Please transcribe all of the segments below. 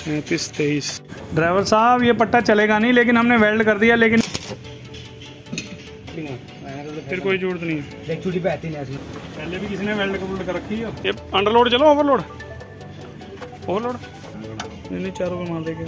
35-23। Driver साहब ये पट्टा चलेगा नहीं, लेकिन हमने वेल्ड कर दिया, लेकिन फिर कोई जरूरत नहीं है। पहले भी किसी ने वेल्ड कर रखी है। ये अंडरलोड चलो, ओवरलोड नहीं 4 रुपये मार देगा।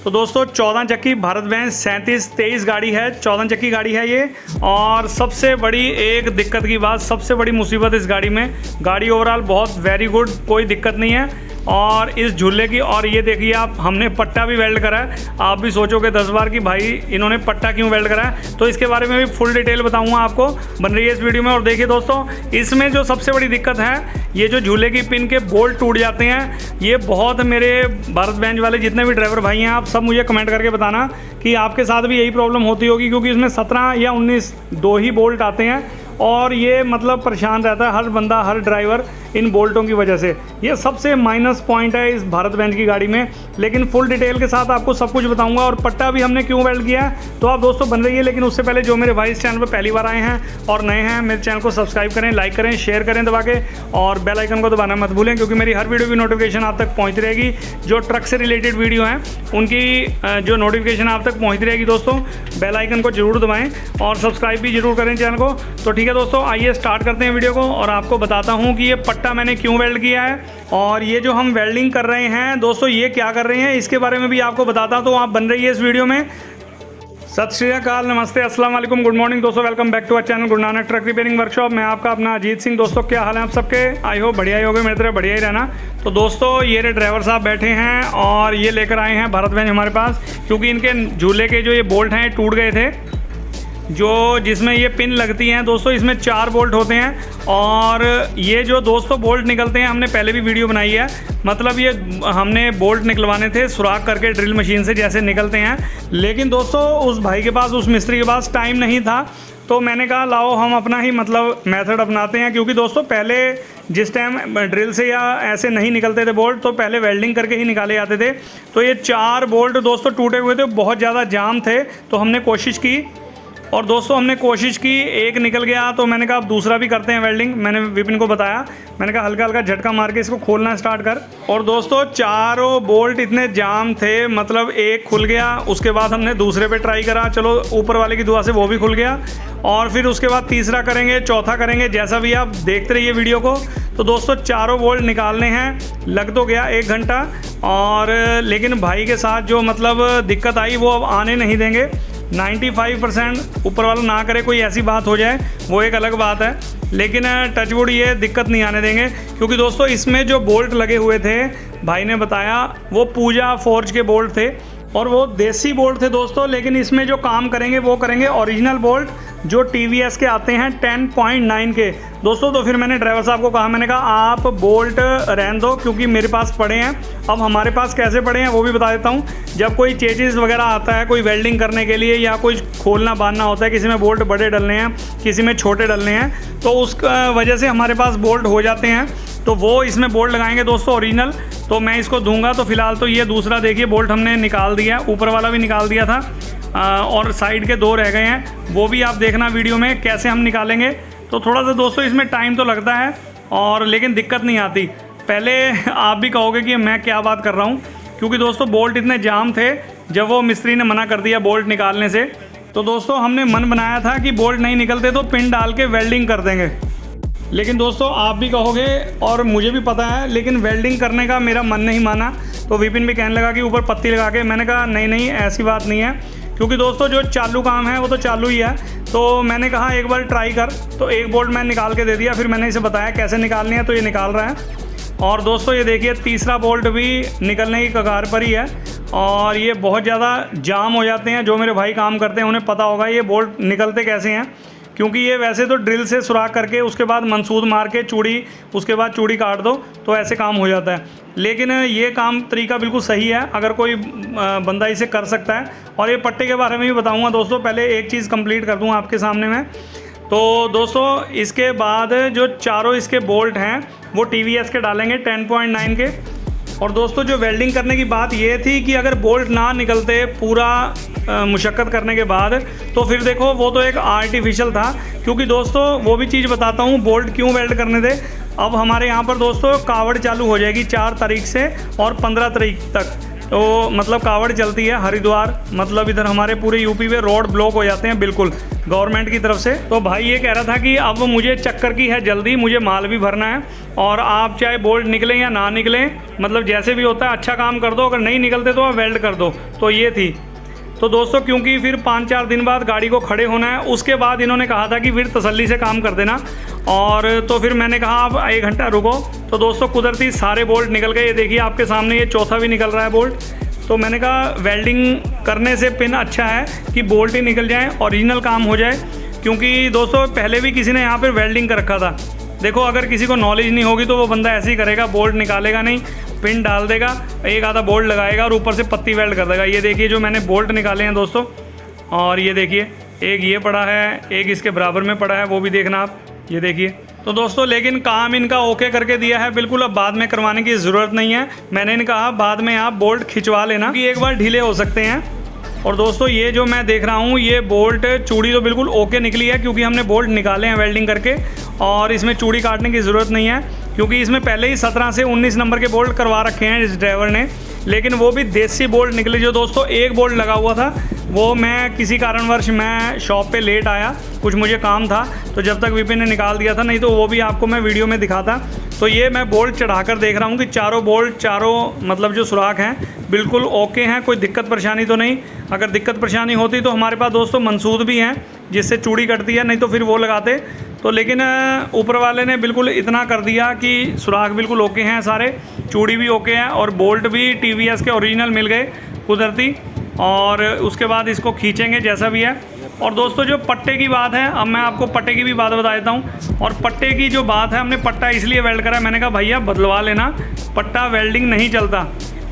तो दोस्तों 14 चक्की भारत बेंज 37-23 गाड़ी है, 14 चक्की गाड़ी है ये। और सबसे बड़ी एक दिक्कत की बात, सबसे बड़ी मुसीबत इस गाड़ी में, गाड़ी ओवरऑल बहुत वेरी गुड, कोई दिक्कत नहीं है। और इस झूले की, और ये देखिए आप, हमने पट्टा भी वेल्ड करा है। आप भी सोचोगे 10 बार कि भाई इन्होंने पट्टा क्यों वेल्ड करा है, तो इसके बारे में भी फुल डिटेल बताऊंगा आपको, बन रही है इस वीडियो में। और देखिए दोस्तों, इसमें जो सबसे बड़ी दिक्कत है, ये जो झूले की पिन के बोल्ट टूट जाते हैं। ये बहुत, मेरे भारत बेंज वाले जितने भी ड्राइवर भाई हैं, आप सब मुझे कमेंट करके बताना कि आपके साथ भी यही प्रॉब्लम होती होगी, क्योंकि इसमें 17 या 19 दो ही बोल्ट आते हैं। और ये मतलब परेशान रहता है हर बंदा, हर ड्राइवर इन बोल्टों की वजह से। ये सबसे माइनस पॉइंट है इस भारत बेंज की गाड़ी में, लेकिन फुल डिटेल के साथ आपको सब कुछ बताऊंगा। और पट्टा भी हमने क्यों वेल्ड किया है, तो आप दोस्तों बन रही है। लेकिन उससे पहले जो मेरे भाई इस चैनल पर पहली बार आए हैं और नए हैं, मेरे चैनल को सब्सक्राइब करें, लाइक करें, शेयर करें दबा के, और बेल आइकन को दबाना मत भूलें, क्योंकि मेरी हर वीडियो की नोटिफिकेशन आप तक पहुँचती रहेगी। जो ट्रक से रिलेटेड वीडियो हैं उनकी जो नोटिफिकेशन आप तक पहुँचती रहेगी दोस्तों। बेल आइकन को जरूर दबाएँ और सब्सक्राइब भी जरूर करें चैनल को। तो ठीक है दोस्तों, आइए स्टार्ट करते हैं वीडियो को, और आपको बताता हूँ कि ये पट्टा मैंने क्यों वेल्ड किया है, और ये जो हम वेल्डिंग कर रहे हैं दोस्तों, ये क्या कर रहे हैं, इसके बारे में भी आपको बताता हूँ। तो आप बन रही है इस वीडियो में। सत श्री अकाल, नमस्ते, अस्सलाम वालेकुम, गुड मॉर्निंग दोस्तों। Welcome back to our channel Guru Nanak truck repairing workshop. मैं आपका अपना अजीत सिंह। दोस्तों क्या हाल है आप सबके? आई होप बढ़िया ही होगे, मेरी तरह बढ़िया ही रहना। तो दोस्तों ये ड्राइवर साहब बैठे हैं और ये लेकर आए हैं भारत बेंज हमारे पास, क्योंकि इनके झूले के जो ये बोल्ट हैं टूट गए थे, जो जिसमें ये पिन लगती हैं दोस्तों। इसमें 4 बोल्ट होते हैं, और ये जो दोस्तों बोल्ट निकलते हैं, हमने पहले भी वीडियो बनाई है। मतलब ये हमने बोल्ट निकलवाने थे सुराख करके ड्रिल मशीन से, जैसे निकलते हैं। लेकिन दोस्तों उस भाई के पास, उस मिस्त्री के पास टाइम नहीं था, तो मैंने कहा लाओ हम अपना ही मतलब मेथड अपनाते हैं। क्योंकि दोस्तों पहले जिस टाइम ड्रिल से या ऐसे नहीं निकलते थे बोल्ट, तो पहले वेल्डिंग करके ही निकाले जाते थे। तो ये 4 बोल्ट दोस्तों टूटे हुए थे, बहुत ज़्यादा जाम थे। तो हमने कोशिश की, और दोस्तों हमने कोशिश की, एक निकल गया, तो मैंने कहा अब दूसरा भी करते हैं वेल्डिंग। मैंने विपिन को बताया, मैंने कहा हल्का हल्का झटका मार के इसको खोलना स्टार्ट कर। और दोस्तों चारों बोल्ट इतने जाम थे, मतलब एक खुल गया, उसके बाद हमने दूसरे पे ट्राई करा, चलो ऊपर वाले की दुआ से वो भी खुल गया। और फिर उसके बाद तीसरा करेंगे, चौथा करेंगे, जैसा भी आप देखते रहिए वीडियो को। तो दोस्तों चारों बोल्ट निकालने हैं, लग तो गया 1 घंटा, और लेकिन भाई के साथ जो मतलब दिक्कत आई वो अब आने नहीं देंगे। 95% ऊपर वाला ना करे कोई ऐसी बात हो जाए, वो एक अलग बात है, लेकिन टचवुड ये दिक्कत नहीं आने देंगे। क्योंकि दोस्तों इसमें जो बोल्ट लगे हुए थे, भाई ने बताया वो पूजा फोर्ज के बोल्ट थे, और वो देसी बोल्ट थे दोस्तों। लेकिन इसमें जो काम करेंगे वो करेंगे ओरिजिनल बोल्ट, जो TVS के आते हैं 10.9 के दोस्तों। तो फिर मैंने ड्राइवर साहब को कहा, मैंने कहा आप बोल्ट रहने दो, क्योंकि मेरे पास पड़े हैं। अब हमारे पास कैसे पड़े हैं वो भी बता देता हूँ। जब कोई चेचिस वगैरह आता है कोई वेल्डिंग करने के लिए, या कोई खोलना बांधना होता है, किसी में बोल्ट बड़े डलने हैं, किसी में छोटे डलने हैं, तो उस वजह से हमारे पास बोल्ट हो जाते हैं। तो वो इसमें बोल्ट लगाएंगे दोस्तों ओरिजिनल। तो मैं इसको दूंगा। तो फिलहाल तो ये दूसरा देखिए बोल्ट हमने निकाल दिया, ऊपर वाला भी निकाल दिया था, और साइड के 2 रह गए हैं, वो भी आप देखना वीडियो में कैसे हम निकालेंगे। तो थोड़ा सा दोस्तों इसमें टाइम तो लगता है, और लेकिन दिक्कत नहीं आती। पहले आप भी कहोगे कि मैं क्या बात कर रहा हूँ, क्योंकि दोस्तों बोल्ट इतने जाम थे जब वो मिस्त्री ने मना कर दिया बोल्ट निकालने से। तो दोस्तों हमने मन बनाया था कि बोल्ट नहीं निकलते तो पिन डाल के वेल्डिंग कर देंगे। लेकिन दोस्तों आप भी कहोगे, और मुझे भी पता है, लेकिन वेल्डिंग करने का मेरा मन नहीं माना। तो विपिन भी कहने लगा कि ऊपर पत्ती लगा के, मैंने कहा नहीं नहीं ऐसी बात नहीं है, क्योंकि दोस्तों जो चालू काम है वो तो चालू ही है। तो मैंने कहा एक बार ट्राई कर, तो एक बोल्ट मैंने निकाल के दे दिया। फिर मैंने इसे बताया कैसे निकालनी है, तो ये निकाल रहा है। और दोस्तों ये देखिए तीसरा बोल्ट भी निकलने की कगार पर ही है, और ये बहुत ज़्यादा जाम हो जाते हैं। जो मेरे भाई काम करते हैं उन्हें पता होगा ये बोल्ट निकलते कैसे हैं, क्योंकि ये वैसे तो ड्रिल से सुराख करके उसके बाद मंसूद मार के चूड़ी, उसके बाद चूड़ी काट दो, तो ऐसे काम हो जाता है। लेकिन ये काम तरीका बिल्कुल सही है, अगर कोई बंदा इसे कर सकता है। और ये पट्टे के बारे में भी बताऊंगा दोस्तों, पहले एक चीज़ कंप्लीट कर दूँ आपके सामने में। तो दोस्तों इसके बाद जो चारों इसके बोल्ट हैं वो TVS के डालेंगे 10.9 के। और दोस्तों जो वेल्डिंग करने की बात ये थी कि अगर बोल्ट ना निकलते पूरा मुशक्क़त करने के बाद, तो फिर देखो वो तो एक आर्टिफिशियल था। क्योंकि दोस्तों वो भी चीज़ बताता हूँ बोल्ट क्यों वेल्ड करने थे। अब हमारे यहाँ पर दोस्तों कावड़ चालू हो जाएगी 4 तारीख से और 15 तारीख तक, तो मतलब कावड़ चलती है हरिद्वार, मतलब इधर हमारे पूरे यूपी में रोड ब्लॉक हो जाते हैं बिल्कुल गवर्नमेंट की तरफ से। तो भाई ये कह रहा था कि अब मुझे चक्कर की है जल्दी, मुझे माल भी भरना है और आप चाहे बोल्ट निकलें या ना निकलें, मतलब जैसे भी होता है अच्छा काम कर दो, अगर नहीं निकलते तो आप वेल्ड कर दो। तो ये थी। तो दोस्तों क्योंकि फिर 5-4 दिन बाद गाड़ी को खड़े होना है, उसके बाद इन्होंने कहा था कि फिर तसल्ली से काम कर देना। और तो फिर मैंने कहा आप 1 घंटा रुको। तो दोस्तों कुदरती सारे बोल्ट निकल गए। ये देखिए आपके सामने ये चौथा भी निकल रहा है बोल्ट। तो मैंने कहा वेल्डिंग करने से पिन अच्छा है कि बोल्ट ही निकल जाए, ओरिजिनल काम हो जाए। क्योंकि दोस्तों पहले भी किसी ने यहाँ पर वेल्डिंग कर रखा था। देखो अगर किसी को नॉलेज नहीं होगी तो वो बंदा ऐसे ही करेगा, बोल्ट निकालेगा नहीं, पिन डाल देगा, एक आधा बोल्ट लगाएगा और ऊपर से पत्ती वेल्ड कर देगा। ये देखिए जो मैंने बोल्ट निकाले हैं दोस्तों, और ये देखिए एक ये पड़ा है, एक इसके बराबर में पड़ा है, वो भी देखना आप। ये देखिए। तो दोस्तों लेकिन काम इनका ओके करके दिया है बिल्कुल, अब बाद में करवाने की ज़रूरत नहीं है। मैंने इन्हें कहा बाद में आप बोल्ट खिंचवा लेना कि एक बार ढीले हो सकते हैं। और दोस्तों ये जो मैं देख रहा हूँ ये बोल्ट चूड़ी तो बिल्कुल ओके निकली है, क्योंकि हमने बोल्ट निकाले हैं वेल्डिंग करके और इसमें चूड़ी काटने की ज़रूरत नहीं है। क्योंकि इसमें पहले ही 17 से 19 नंबर के बोल्ट करवा रखे हैं इस ड्राइवर ने, लेकिन वो भी देसी बोल्ट निकले। जो दोस्तों एक बोल्ट लगा हुआ था वो मैं किसी कारणवश मैं शॉप पे लेट आया, कुछ मुझे काम था, तो जब तक विपिन ने निकाल दिया था, नहीं तो वो भी आपको मैं वीडियो में दिखाता। तो ये मैं बोल्ट चढ़ाकर देख रहा हूँ कि चारों बोल्ट, चारों मतलब जो सुराख हैं बिल्कुल ओके हैं, कोई दिक्कत परेशानी तो नहीं। अगर दिक्कत परेशानी होती तो हमारे पास दोस्तों मंसूद भी हैं जिससे चूड़ी कटती है, नहीं तो फिर वो लगाते। तो लेकिन ऊपर वाले ने बिल्कुल इतना कर दिया कि सुराख बिल्कुल ओके हैं सारे, चूड़ी भी ओके हैं और बोल्ट भी टीवीएस के ओरिजिनल मिल गए कुदरती। और उसके बाद इसको खींचेंगे जैसा भी है। और दोस्तों जो पट्टे की बात है, अब मैं आपको पट्टे की भी बात बता देता हूँ। और पट्टे की जो बात है, हमने पट्टा इसलिए वेल्ड करा, मैंने कहा भैया बदलवा लेना, पट्टा वेल्डिंग नहीं चलता।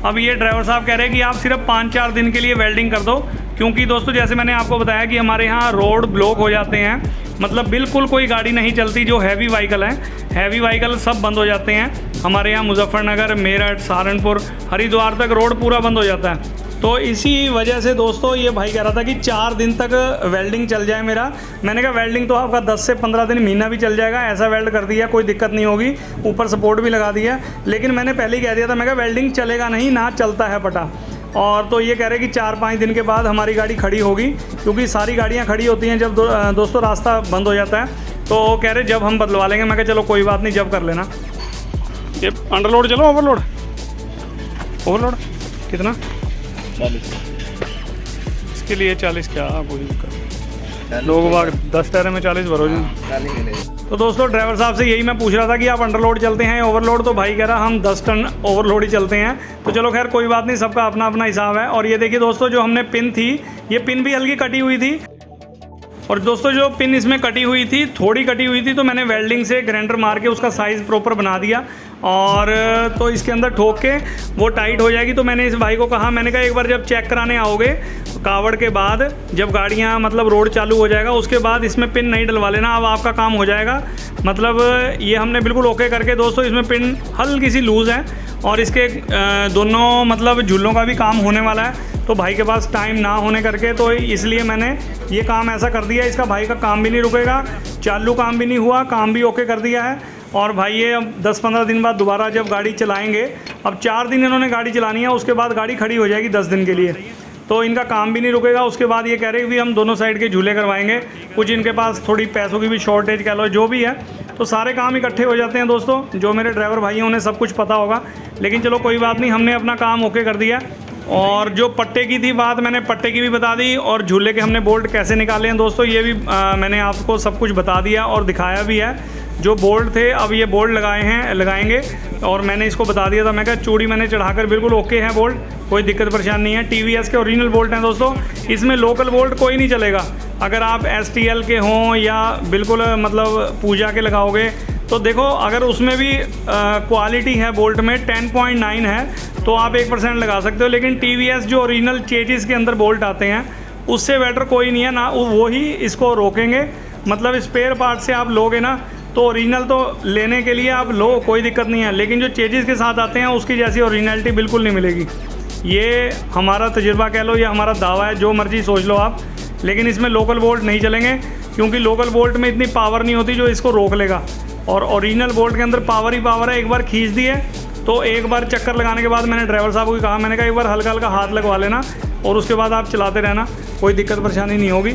अब ये ड्राइवर साहब कह रहे हैं कि आप सिर्फ 5-4 दिन के लिए वेल्डिंग कर दो। क्योंकि दोस्तों जैसे मैंने आपको बताया कि हमारे यहाँ रोड ब्लॉक हो जाते हैं, मतलब बिल्कुल कोई गाड़ी नहीं चलती। जो हैवी व्हीकल हैं, हैवी व्हीकल सब बंद हो जाते हैं हमारे यहाँ। मुजफ्फरनगर, मेरठ, सहारनपुर, हरिद्वार तक रोड पूरा बंद हो जाता है। तो इसी वजह से दोस्तों ये भाई कह रहा था कि 4 दिन तक वेल्डिंग चल जाए मेरा। मैंने कहा वेल्डिंग तो आपका 10 से 15 दिन, महीना भी चल जाएगा, ऐसा वेल्ड कर दिया, कोई दिक्कत नहीं होगी। ऊपर सपोर्ट भी लगा दिया। लेकिन मैंने पहले ही कह दिया था, मैं कहा वेल्डिंग चलेगा नहीं, ना चलता है पटा। और तो ये कह रहे कि 4-5 दिन के बाद हमारी गाड़ी खड़ी होगी, क्योंकि सारी गाड़ियाँ खड़ी होती हैं जब दोस्तों रास्ता बंद हो जाता है। तो कह रहे जब हम बदलवा लेंगे। मैं कहा चलो कोई बात नहीं, जब कर लेना। ये अंडरलोड चलो, ओवरलोड, ओवरलोड कितना 40 इसके लिए 40 क्या कोई दिक्कत, लोग बाग 10 टायरे में 40 भरो जी। तो दोस्तों ड्राइवर साहब से यही मैं पूछ रहा था कि आप अंडरलोड चलते हैं ओवरलोड, तो भाई कह रहा हम 10 टन ओवरलोड ही चलते हैं। तो चलो खैर कोई बात नहीं, सबका अपना अपना हिसाब है। और ये देखिए दोस्तों जो हमने पिन थी, ये पिन भी हल्की कटी हुई थी। और दोस्तों जो पिन इसमें कटी हुई थी, थोड़ी कटी हुई थी, तो मैंने वेल्डिंग से ग्राइंडर मार के उसका साइज़ प्रॉपर बना दिया और तो इसके अंदर ठोक के वो टाइट हो जाएगी। तो मैंने इस भाई को कहा, मैंने कहा एक बार जब चेक कराने आओगे कावड़ के बाद, जब गाड़ियाँ मतलब रोड चालू हो जाएगा उसके बाद इसमें पिन नहीं डलवा लेना, अब आपका काम हो जाएगा। मतलब ये हमने बिल्कुल ओके करके दोस्तों इसमें पिन हल्की सी लूज़ है और इसके दोनों मतलब झूलों का भी काम होने वाला है। तो भाई के पास टाइम ना होने करके तो इसलिए मैंने ये काम ऐसा कर दिया। इसका भाई का काम भी नहीं रुकेगा, चालू काम भी नहीं हुआ, काम भी ओके कर दिया है। और भाई ये अब 10-15 दिन बाद दोबारा जब गाड़ी चलाएंगे, अब 4 दिन इन्होंने गाड़ी चलानी है, उसके बाद गाड़ी खड़ी हो जाएगी 10 दिन के लिए। तो इनका काम भी नहीं रुकेगा। उसके बाद ये कह रहे हैं कि हम दोनों साइड के झूले करवाएंगे। कुछ इनके पास थोड़ी पैसों की भी शॉर्टेज कह लो, जो भी है, तो सारे काम इकट्ठे हो जाते हैं दोस्तों। जो मेरे ड्राइवर भाई हैं उन्हें सब कुछ पता होगा, लेकिन चलो कोई बात नहीं, हमने अपना काम ओके कर दिया। और जो पट्टे की थी बात, मैंने पट्टे की भी बता दी और झूले के हमने बोल्ट कैसे निकाले हैं दोस्तों, ये भी मैंने आपको सब कुछ बता दिया और दिखाया भी है। जो बोल्ट थे अब ये बोल्ट लगाएंगे और मैंने इसको बता दिया था। मैं कहा चूड़ी मैंने चढ़ाकर बिल्कुल ओके है बोल्ट, कोई दिक्कत परेशानी नहीं है। टीवीएस के ओरिजिनल बोल्ट हैं दोस्तों, इसमें लोकल बोल्ट कोई नहीं चलेगा। अगर आप STL के हों या बिल्कुल मतलब पूजा के लगाओगे तो देखो, अगर उसमें भी क्वालिटी है बोल्ट में 10.9 है तो आप 1% लगा सकते हो। लेकिन TVS जो ओरिजिनल चेजिस के अंदर बोल्ट आते हैं उससे बेटर कोई नहीं है ना, वो ही इसको रोकेंगे। मतलब स्पेयर पार्ट से आप लोगे ना तो तो ओरिजिनल तो लेने के लिए आप लो, कोई दिक्कत नहीं है, लेकिन जो चेंजेस के साथ आते हैं उसकी जैसी ओरिजिनलिटी बिल्कुल नहीं मिलेगी। ये हमारा तजुर्बा कह लो या हमारा दावा है, जो मर्जी सोच लो आप, लेकिन इसमें लोकल बोल्ट नहीं चलेंगे क्योंकि लोकल बोल्ट में इतनी पावर नहीं होती जो इसको रोक लेगा। और ओरिजिनल बोल्ट के अंदर पावर ही पावर है। एक बार खींच दिए तो एक बार चक्कर लगाने के बाद मैंने ड्राइवर साहब को कहा, मैंने कहा एक बार हल्का हल्का हाथ लगवा लेना और उसके बाद आप चलाते रहना, कोई दिक्कत परेशानी नहीं होगी।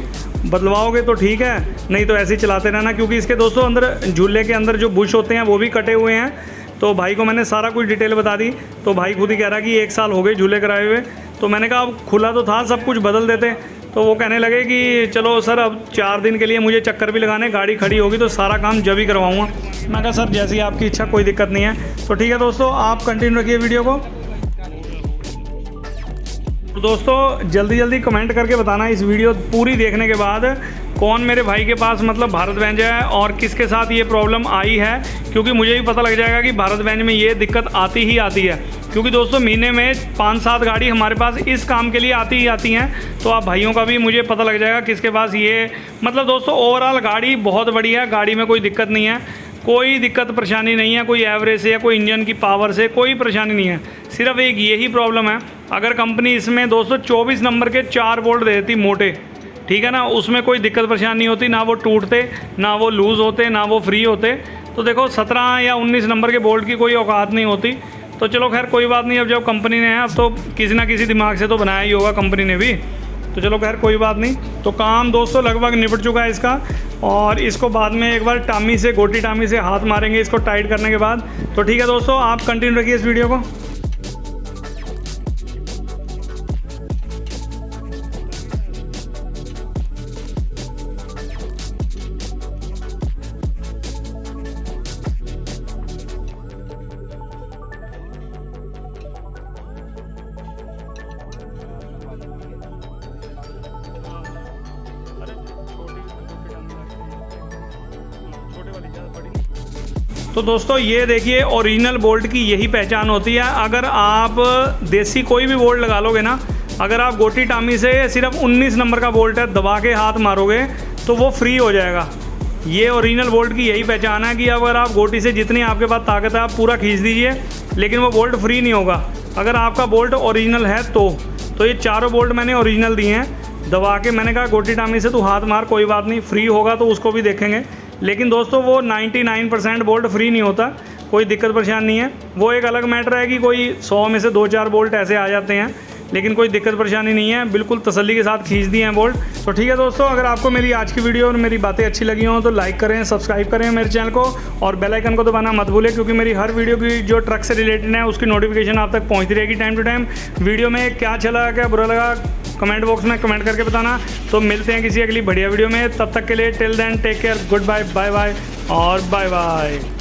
बदलवाओगे तो ठीक है, नहीं तो ऐसे ही चलाते रहना, क्योंकि इसके दोस्तों अंदर झूले के अंदर जो बुश होते हैं वो भी कटे हुए हैं। तो भाई को मैंने सारा कुछ डिटेल बता दी, तो भाई खुद ही कह रहा कि 1 साल हो गए झूले कराए हुए। तो मैंने कहा अब खुला तो था, सब कुछ बदल देते। तो वो कहने लगे कि चलो सर अब 4 दिन के लिए मुझे चक्कर भी लगाने, गाड़ी खड़ी होगी तो सारा काम जब ही करवाऊँगा। मैं कहा सर जैसी आपकी इच्छा, कोई दिक्कत नहीं है। तो ठीक है दोस्तों, आप कंटिन्यू रखिए वीडियो को। तो दोस्तों जल्दी जल्दी कमेंट करके बताना इस वीडियो पूरी देखने के बाद कौन मेरे भाई के पास मतलब भारत बेंज है और किसके साथ ये प्रॉब्लम आई है, क्योंकि मुझे भी पता लग जाएगा कि भारत बेंज में ये दिक्कत आती ही आती है। क्योंकि दोस्तों महीने में 5-7 गाड़ी हमारे पास इस काम के लिए आती ही आती हैं। तो आप भाइयों का भी मुझे पता लग जाएगा किसके पास ये, मतलब दोस्तों ओवरऑल गाड़ी बहुत बढ़िया है, गाड़ी में कोई दिक्कत नहीं है, कोई दिक्कत परेशानी नहीं है, कोई एवरेज से या कोई इंजन की पावर से कोई परेशानी नहीं है। सिर्फ एक यही प्रॉब्लम है, अगर कंपनी इसमें दोस्तों 24 नंबर के 4 बोल्ट दे देती मोटे, ठीक है ना, उसमें कोई दिक्कत परेशानी नहीं होती, ना वो टूटते, ना वो लूज़ होते, ना वो फ्री होते। तो देखो 17 या 19 नंबर के बोल्ट की कोई औकात नहीं होती। तो चलो खैर कोई बात नहीं, अब जब कंपनी ने है अब तो किसी ना किसी दिमाग से तो बनाया ही होगा कंपनी ने भी। तो चलो खैर कोई बात नहीं। तो काम दोस्तों लगभग निपट चुका है इसका, और इसको बाद में एक बार टामी से, गोटी टामी से हाथ मारेंगे इसको टाइट करने के बाद। तो ठीक है दोस्तों, आप कंटिन्यू रखिए इस वीडियो को। तो दोस्तों ये देखिए ओरिजिनल बोल्ट की यही पहचान होती है। अगर आप देसी कोई भी बोल्ट लगा लोगे ना, अगर आप गोटी टामी से सिर्फ 19 नंबर का बोल्ट है दबा के हाथ मारोगे तो वो फ्री हो जाएगा। ये ओरिजिनल बोल्ट की यही पहचान है कि अगर आप गोटी से जितनी आपके पास ताकत है आप पूरा खींच दीजिए, लेकिन वो बोल्ट फ्री नहीं होगा अगर आपका बोल्ट ओरिजिनल है तो ये चारों बोल्ट मैंने ओरिजिनल दिए हैं, दबा के मैंने कहा गोटी टामी से तू हाथ मार, कोई बात नहीं, फ्री होगा तो उसको भी देखेंगे। लेकिन दोस्तों वो 99% बोल्ट फ्री नहीं होता, कोई दिक्कत परेशानी नहीं है। वो एक अलग मैटर है कि कोई 100 में से 2-4 बोल्ट ऐसे आ जाते हैं, लेकिन कोई दिक्कत परेशानी नहीं है, बिल्कुल तसल्ली के साथ खींच दिए हैं बोल्ट। तो ठीक है दोस्तों, अगर आपको मेरी आज की वीडियो और मेरी बातें अच्छी लगी हों तो लाइक करें, सब्सक्राइब करें मेरे चैनल को, और बेल आइकन को दबाना मत भूलें, क्योंकि मेरी हर वीडियो की जो ट्रक से रिलेटेड है उसकी नोटिफिकेशन आप तक पहुँचती रहेगी टाइम टू टाइम। वीडियो में क्या अच्छा लगा, क्या बुरा लगा, कमेंट बॉक्स में कमेंट करके बताना। तो मिलते हैं किसी अगली बढ़िया वीडियो में, तब तक के लिए till then take care, good bye, bye bye और बाय बाय।